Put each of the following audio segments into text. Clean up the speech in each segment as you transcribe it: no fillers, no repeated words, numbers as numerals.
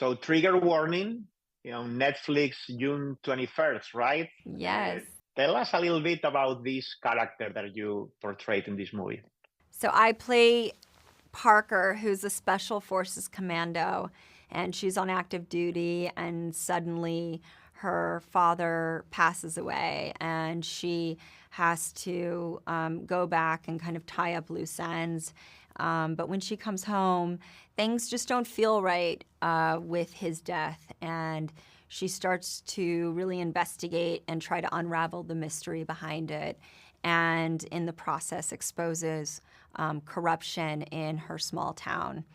So trigger warning, Netflix, June 21st, right? Yes. Tell us a little bit about this character that you portrayed in this movie. So I play Parker, who's a special forces commando, and she's on active duty, and suddenly her father passes away, and she has to go back and kind of tie up loose ends. But when she comes home, things just don't feel right with his death, and she starts to really investigate and try to unravel the mystery behind it, and in the process exposes corruption in her small town,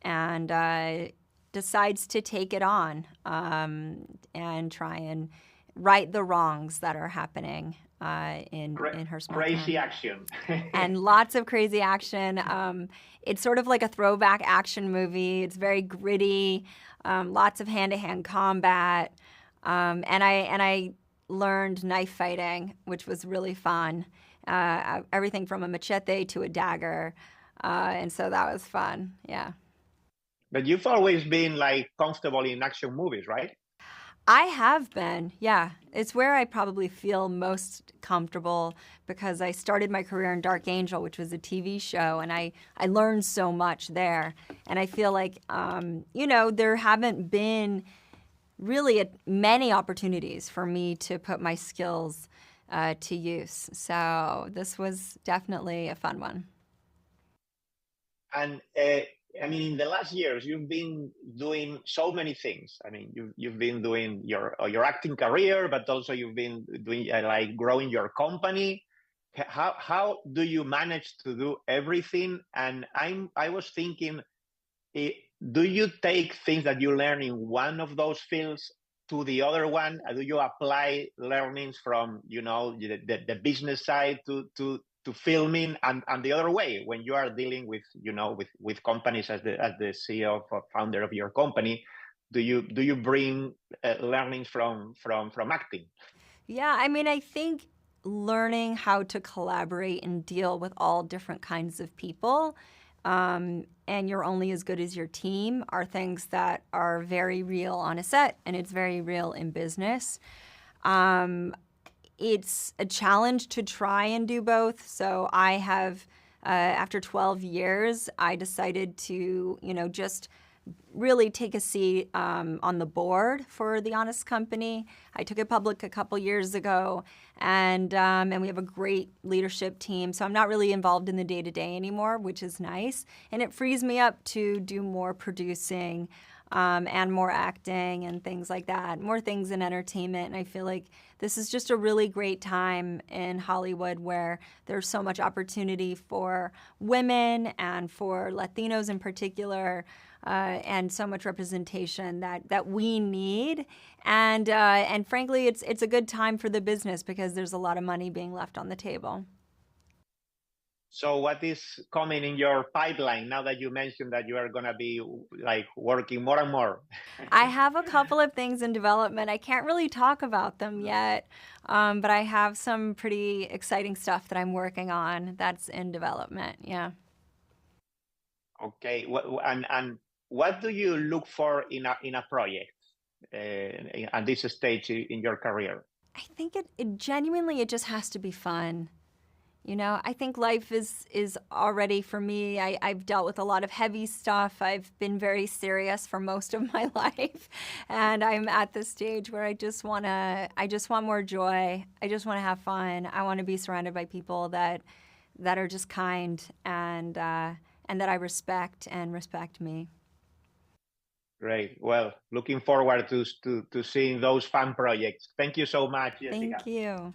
and decides to take it on and try and right the wrongs that are happening in her small crazy town. action. And lots of crazy action. It's sort of like a throwback action movie. It's very gritty, lots of hand-to-hand combat, and I learned knife fighting, which was really fun. Everything from a machete to a dagger, and so that was fun. Yeah. But you've always been like comfortable in action movies, right? I have been, yeah. It's where I probably feel most comfortable because I started my career in Dark Angel, which was a TV show, and I learned so much there. And I feel like, there haven't been really many opportunities for me to put my skills to use. So this was definitely a fun one. And in the last years, you've been doing so many things. I mean, you've been doing your acting career, but also you've been doing like growing your company. How do you manage to do everything? And I was thinking, do you take things that you learn in one of those fields to the other one? Do you apply learnings from the business side to filming, and the other way when you are dealing with with companies as the CEO or founder of your company? Do you bring learnings from acting? Yeah, I mean, I think learning how to collaborate and deal with all different kinds of people, and you're only as good as your team, are things that are very real on a set, and it's very real in business. It's a challenge to try and do both. So I have, after 12 years, I decided to, just really take a seat on the board for The Honest Company. I took it public a couple years ago, and we have a great leadership team. So I'm not really involved in the day-to-day anymore, which is nice. And it frees me up to do more producing and more acting and things like that, more things in entertainment. And I feel like this is just a really great time in Hollywood where there's so much opportunity for women and for Latinos in particular, and so much representation that we need. And frankly, it's a good time for the business because there's a lot of money being left on the table. So what is coming in your pipeline now that you mentioned that you are going to be like working more and more? I have a couple of things in development. I can't really talk about them yet, but I have some pretty exciting stuff that I'm working on that's in development. Yeah. Okay. And what do you look for in a project at this stage in your career? I think it genuinely, it just has to be fun. I think life is already, for me, I've dealt with a lot of heavy stuff. I've been very serious for most of my life. And I'm at the stage where I just want more joy. I just want to have fun. I want to be surrounded by people that are just kind and that I respect and respect me. Great. Well, looking forward to seeing those fun projects. Thank you so much, Jessica. Thank you.